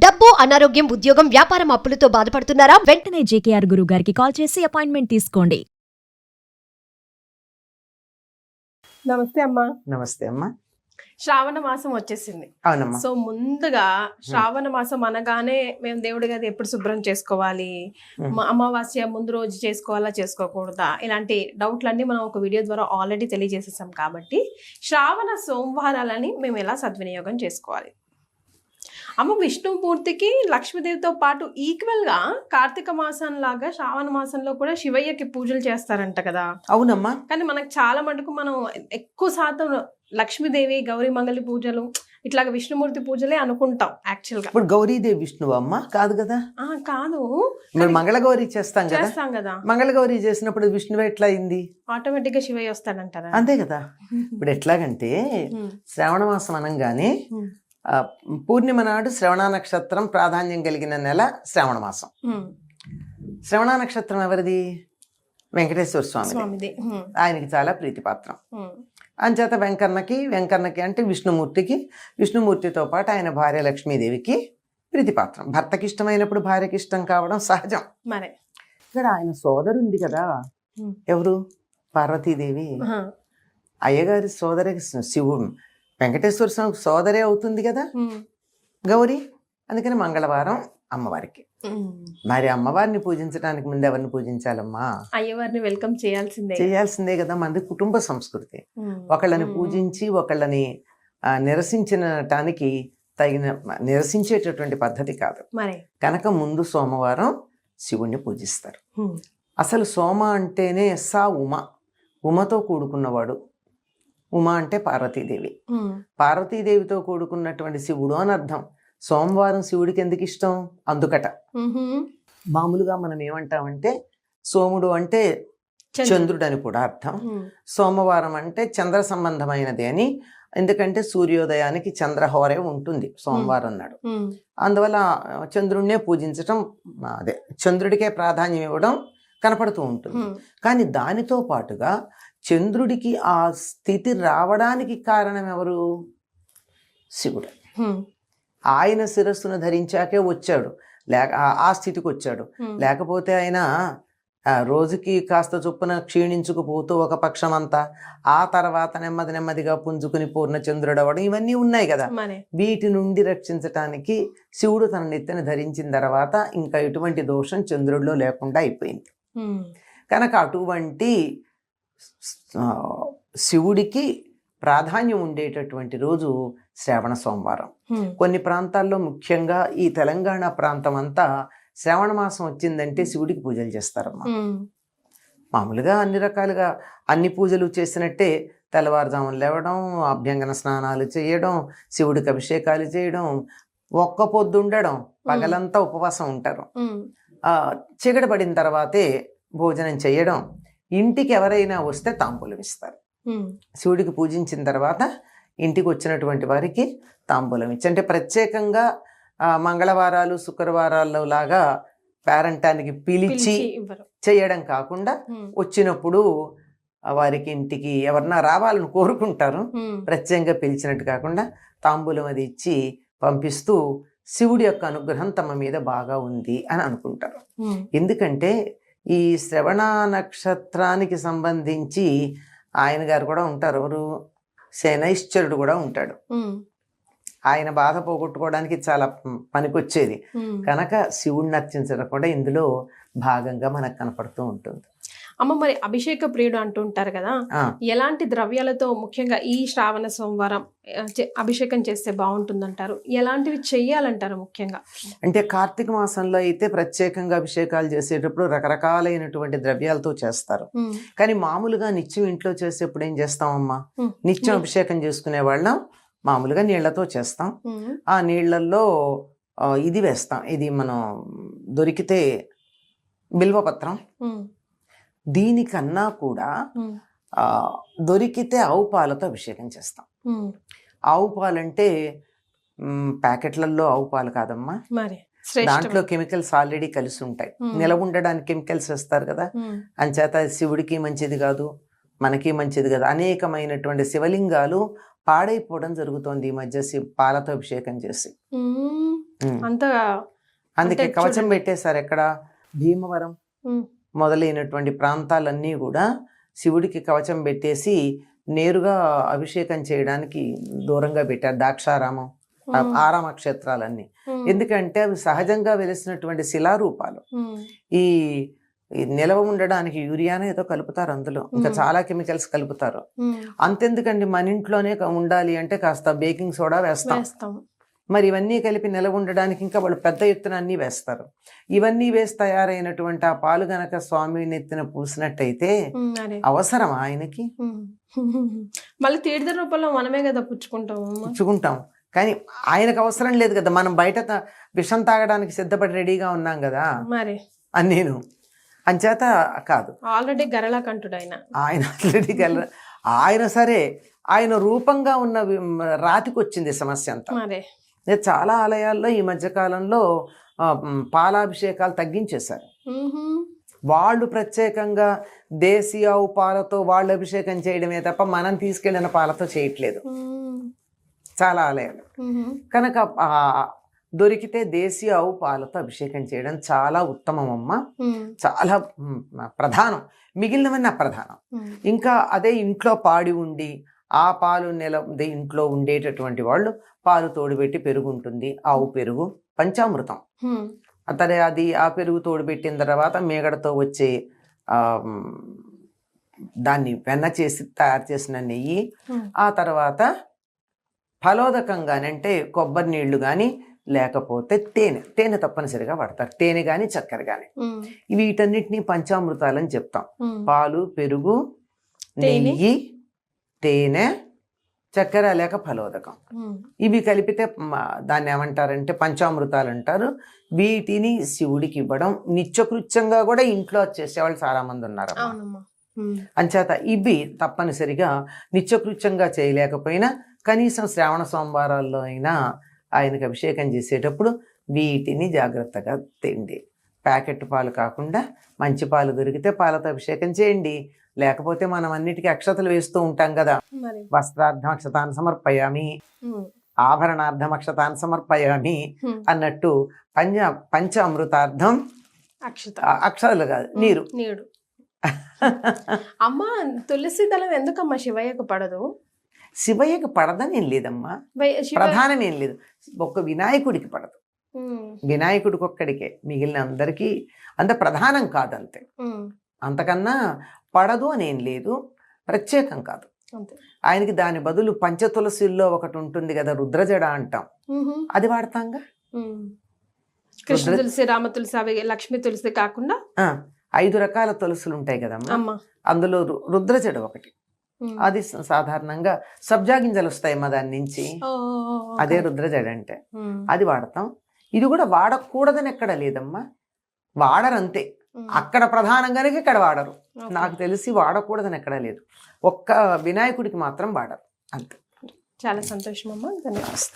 డబ్బు, అనారోగ్యం, ఉద్యోగం, వ్యాపారం అప్పులతో బాధపడుతున్నారా? వెంటనే జేకేఆర్ గురువు గారికి కాల్ చేసి అపాయింట్మెంట్ తీసుకోండి. నమస్తే అమ్మా. నమస్తే అమ్మా. శ్రావణ మాసం వచ్చేసింది. అవునమ్మా. సో ముందుగా శ్రావణ మాసం అనగానే మేము దేవుడి గది ఎప్పుడు శుభ్రం చేసుకోవాలి, అమావాస్య ముందు రోజు చేసుకోవాలా చేసుకోకూడదా, ఇలాంటి డౌట్లన్నీ మనం ఒక వీడియో ద్వారా ఆల్రెడీ తెలియజేసేసాం. కాబట్టి శ్రావణ సోమవారాలని మేము ఎలా సద్వినియోగం చేసుకోవాలి? అమ్మ, విష్ణుమూర్తికి లక్ష్మీదేవితో పాటు ఈక్వల్ గా కార్తీక మాసం లాగా శ్రావణ మాసంలో కూడా శివయ్యకి పూజలు చేస్తారంట కదా? అవునమ్మా. కానీ మనకు చాలా మటుకు మనం ఎక్కువ శాతం లక్ష్మీదేవి, గౌరీ మంగళి పూజలు, ఇట్లాగ విష్ణుమూర్తి పూజలే అనుకుంటాం యాక్చువల్ గా. ఇప్పుడు గౌరీదేవి విష్ణువు అమ్మ కాదు కదా? కాదు, మరి మంగళగౌరి చేస్తాం కదా. మంగళగౌరి చేసినప్పుడు విష్ణువు ఎట్లా అయింది? ఆటోమేటిక్ గా శివయ్య వస్తాడంటారా? అంతే కదా. ఇప్పుడు ఎట్లాగంటే శ్రావణ మాసం అనగానే పూర్ణిమ నాడు శ్రవణ నక్షత్రం ప్రాధాన్యం కలిగిన నెల శ్రావణ మాసం. శ్రవణ నక్షత్రం ఎవరిది? వెంకటేశ్వర స్వామిది. ఆయనకి చాలా ప్రీతిపాత్రం. అంచేత వెంకన్నకి అంటే విష్ణుమూర్తికి, విష్ణుమూర్తితో పాటు ఆయన భార్య లక్ష్మీదేవికి ప్రీతిపాత్రం. భర్తకి ఇష్టమైనప్పుడు భార్యకి ఇష్టం కావడం సహజం. మరి ఇక్కడ ఆయన సోదరు ఉంది కదా, ఎవరు? పార్వతీదేవి. అయ్యగారి సోదరి శివుడు, వెంకటేశ్వర స్వామికి సోదరే అవుతుంది కదా గౌరీ. అందుకని మంగళవారం అమ్మవారికి. మరి అమ్మవారిని పూజించడానికి ముందు ఎవరిని పూజించాలమ్మా? అయ్యవారిని వెల్కమ్ చేయాల్సిందే కదా. మనది కుటుంబ సంస్కృతి. ఒకళ్ళని పూజించి ఒకళ్ళని నిరసించటానికి నిరసించేటటువంటి పద్ధతి కాదు కనుక ముందు సోమవారం శివుణ్ణి పూజిస్తారు. అసలు సోమ అంటేనే ఉమతో కూడుకున్నవాడు. ఉమ అంటే పార్వతీదేవి. పార్వతీదేవితో కూడుకున్నటువంటి శివుడు అని అర్థం. సోమవారం శివుడికి ఎందుకు ఇష్టం? అందుకట. మామూలుగా మనం ఏమంటామంటే సోముడు అంటే చంద్రుడు అని కూడా అర్థం. సోమవారం అంటే చంద్ర సంబంధమైనది అని. ఎందుకంటే సూర్యోదయానికి చంద్రహోరే ఉంటుంది సోమవారం నాడు. అందువల్ల చంద్రుడినే పూజించటం, అదే చంద్రుడికే ప్రాధాన్యం ఇవ్వడం కనపడుతూ ఉంటుంది. కానీ దానితో పాటుగా చంద్రుడికి ఆ స్థితి రావడానికి కారణం ఎవరు? శివుడు. ఆయన శిరస్సును ధరించాకే వచ్చాడు, ఆ స్థితికి వచ్చాడు. లేకపోతే ఆయన రోజుకి కాస్త చొప్పున క్షీణించుకుపోతూ ఒక పక్షం అంతా, ఆ తర్వాత నెమ్మదిగా పుంజుకుని పూర్ణచంద్రుడు అవ్వడం, ఇవన్నీ ఉన్నాయి కదా. వీటి నుండి రక్షించటానికి శివుడు తన నెత్తిని ధరించిన తర్వాత ఇంకా ఎటువంటి దోషం చంద్రుడిలో లేకుండా అయిపోయింది. కనుక అటువంటి శివుడికి ప్రాధాన్యం ఉండేటటువంటి రోజు శ్రావణ సోమవారం. కొన్ని ప్రాంతాల్లో, ముఖ్యంగా ఈ తెలంగాణ ప్రాంతం అంతా శ్రావణ మాసం వచ్చిందంటే శివుడికి పూజలు చేస్తారమ్మా. మామూలుగా అన్ని రకాలుగా అన్ని పూజలు చేసినట్టే తెల్లవారుజామున లేవడం, అభ్యంగన స్నానాలు చేయడం, శివుడికి అభిషేకాలు చేయడం, ఒక్క పొద్దు ఉండడం, పగలంతా ఉపవాసం ఉంటారు. చీకటి పడిన తర్వాతే భోజనం చేయడం. ఇంటికి ఎవరైనా వస్తే తాంబూలం ఇస్తారు. శివుడికి పూజించిన తర్వాత ఇంటికి వచ్చినటువంటి వారికి తాంబూలం ఇచ్చి, అంటే ప్రత్యేకంగా మంగళవారాలు శుక్రవారాల్లో లాగా పేరంటానికి పిలిచి చేయడం కాకుండా వచ్చినప్పుడు వారికి ఇంటికి ఎవరన్నా రావాలని కోరుకుంటారు, ప్రత్యేకంగా పిలిచినట్టు కాకుండా తాంబూలం అది ఇచ్చి పంపిస్తూ శివుడి యొక్క అనుగ్రహం తమ మీద బాగా ఉంది అని అనుకుంటారు. ఎందుకంటే ఈ శ్రవణ నక్షత్రానికి సంబంధించి ఆయన గారు కూడా ఉంటారు. ఎవరు? శనైశ్చరుడు కూడా ఉంటాడు. ఆయన బాధ పోగొట్టుకోవడానికి చాలా పనికొచ్చేది కనుక శివుడిని అర్చించడం కూడా ఇందులో భాగంగా మనకు కనపడుతూ ఉంటుంది. అమ్మ, మరి అభిషేక ప్రియుడు అంటుంటారు కదా, ఎలాంటి ద్రవ్యాలతో ముఖ్యంగా ఈ శ్రావణ సోమవారం అభిషేకం చేస్తే బాగుంటుందంటారు? ఎలాంటివి చెయ్యాలంటారు ముఖ్యంగా? అంటే కార్తీక మాసంలో అయితే ప్రత్యేకంగా అభిషేకాలు చేసేటప్పుడు రకరకాలైనటువంటి ద్రవ్యాలతో చేస్తారు. కానీ మామూలుగా నిత్యం ఇంట్లో చేసేప్పుడు ఏం చేస్తామమ్మా? నిత్యం అభిషేకం చేసుకునే వాళ్ళం మామూలుగా నీళ్లతో చేస్తాం. ఆ నీళ్లలో ఇది వేస్తాం, ఇది మనం దొరికితే బిల్వపత్రం. దీనికన్నా కూడా దొరికితే ఆవు పాలతో అభిషేకం చేస్తాం. ఆవు పాలంటే ప్యాకెట్లలో ఆవు పాలు కాదమ్మా, దాంట్లో కెమికల్స్ ఆల్రెడీ కలిసి ఉంటాయి. నిలవ ఉండడానికి కెమికల్స్ వేస్తారు కదా, అంచేత శివుడికి మంచిది కాదు, మనకి మంచిది కాదు. అనేకమైనటువంటి శివలింగాలు పాడైపోవడం జరుగుతోంది ఈ మధ్య పాలతో అభిషేకం చేసి. అంత అందుకే అంటే కవచం చూడండి. పెట్టేశారు. ఎక్కడ భీమవరం ఉమ్, మొదలైనటువంటి ప్రాంతాలన్నీ కూడా శివుడికి కవచం పెట్టేసి నేరుగా అభిషేకం చేయడానికి దూరంగా పెట్టారు. ద్రాక్షారామం, ఆరామ క్షేత్రాలన్నీ. ఉమ్, ఎందుకంటే అవి సహజంగా వెలిసినటువంటి శిలారూపాలు. ఉమ్, ఈ ఈ నిలవ ఉండడానికి యూరియానే ఏదో కలుపుతారు, అందులో ఇంకా చాలా కెమికల్స్ కలుపుతారు. ఉమ్, అంతెందుకండి, మన ఇంట్లోనే ఉండాలి అంటే కాస్త బేకింగ్ సోడా వేస్తాం. వేస్తాం. మరి ఇవన్నీ కలిపి నిలవ ఉండడానికి ఇంకా వాళ్ళు పెద్ద ఎత్తున అన్నీ వేస్తారు. ఇవన్నీ వేసి తయారైనటువంటి ఆ పాలు గనక స్వామి నెత్తిన పూసినట్టయితే అదే అవసరం ఆయనకి? మళ్ళీ తీర్థ రూపంలో మనమే కదా పుచ్చుకుంటాము. పుచ్చుకుంటాం, కానీ ఆయనకు అవసరం లేదు కదా. మనం బయట విషం తాగడానికి సిద్ధపడి రెడీగా ఉన్నాం కదా మరి అని నేను అంచేత కాదు. ఆల్రెడీ గరళ కంటుడు ఆయన. ఆయన ఆల్రెడీ ఆయన సరే, ఆయన రూపంగా ఉన్న రాతికి వచ్చింది సమస్య అంతా. మరి చాలా ఆలయాల్లో ఈ మధ్యకాలంలో పాలాభిషేకాలు తగ్గించేశారు. వాళ్ళు ప్రత్యేకంగా దేశీ ఆవు పాలతో వాళ్ళు అభిషేకం చేయడమే తప్ప మనం తీసుకెళ్లిన పాలతో చేయట్లేదు చాలా ఆలయాలు. కనుక దొరికితే దేశీ ఆవు పాలతో అభిషేకం చేయడం చాలా ఉత్తమం అమ్మ, చాలా ప్రధానం. మిగిలినవన్నీ అప్రధానం. ఇంకా అదే ఇంట్లో పాడి ఉండి ఆ పాలు ఇంట్లో ఉండేటటువంటి వాళ్ళు పాలు తోడుపెట్టి పెరుగు ఉంటుంది, ఆవు పెరుగు పంచామృతం. అతడే అది ఆ పెరుగు తోడుపెట్టిన తర్వాత మేగడతో వచ్చే దాన్ని వెన్న చేసి తయారు చేసిన నెయ్యి, ఆ తర్వాత ఫలోదకంగాని అంటే కొబ్బరి నీళ్లు కానీ లేకపోతే తేనె తప్పనిసరిగా వాడతారు. తేనె కానీ చక్కెర కానీ, వీటన్నిటినీ పంచామృతాలని చెప్తాం. పాలు, పెరుగు, నెయ్యి, తేనె, చక్కెర లేక ఫలోదకం, ఇవి కలిపితే దాన్ని ఏమంటారంటే పంచామృతాలు అంటారు. వీటిని శివుడికి ఇవ్వడం నిత్యకృత్యంగా కూడా ఇంట్లో చేసేవాళ్ళు చాలా మంది ఉన్నారు. అంచేత ఇవి తప్పనిసరిగా నిత్యకృత్యంగా చేయలేకపోయినా కనీసం శ్రావణ సోమవారాల్లో అయినా ఆయనకు అభిషేకం చేసేటప్పుడు వీటిని జాగ్రత్తగా తిండి. ప్యాకెట్ పాలు కాకుండా మంచి పాలు దొరికితే పాలతో అభిషేకం చేయండి. లేకపోతే మనం అన్నిటికీ అక్షతలు వేస్తూ ఉంటాం కదా. వస్త్రార్థం అక్షతాన్ని సమర్పయామి, ఆభరణార్థం అక్షతాన్ని సమర్పయామి అన్నట్టు పంచ అమృతార్థం అక్షతలు కాదు, నీరు. అమ్మ తులసి దళం ఎందుకమ్మా శివయ్యకు పడదు? శివయ్యకు పడదని ఏం లేదమ్మా, ప్రధానం ఏం లేదు. ఒక్క వినాయకుడికి పడదు, వినాయకుడికి ఒక్కడికే, మిగిలిన అందరికీ అంత ప్రధానం కాదంతే. అంతకన్నా పడదు అని ఏం లేదు, ప్రత్యేకం కాదు ఆయనకి. దాని బదులు పంచతులసిల్లో ఒకటి ఉంటుంది కదా, రుద్రజడ అంటాం, అది వాడతాంగా. కృష్ణ తులసి, రామ తులసి, అవి లక్ష్మీ తులసి కాకుండా 5 రకాల తులసులు ఉంటాయి కదమ్మా, అందులో రుద్రజడ ఒకటి. అది సాధారణంగా సబ్జా గింజలు వస్తాయమ్మా దాని నుంచి, అదే రుద్రజడ అంటే, అది వాడతాం. ఇది కూడా వాడకూడదని ఎక్కడ లేదమ్మా, వాడరంతే. అక్కడ ప్రధానంగానే ఇక్కడ వాడరు, నాకు తెలిసి వాడకూడదని ఎక్కడా లేదు. ఒక్క వినాయకుడికి మాత్రం వాడరు అంతే. చాలా సంతోషం అమ్మా, ధన్యవాదాలు.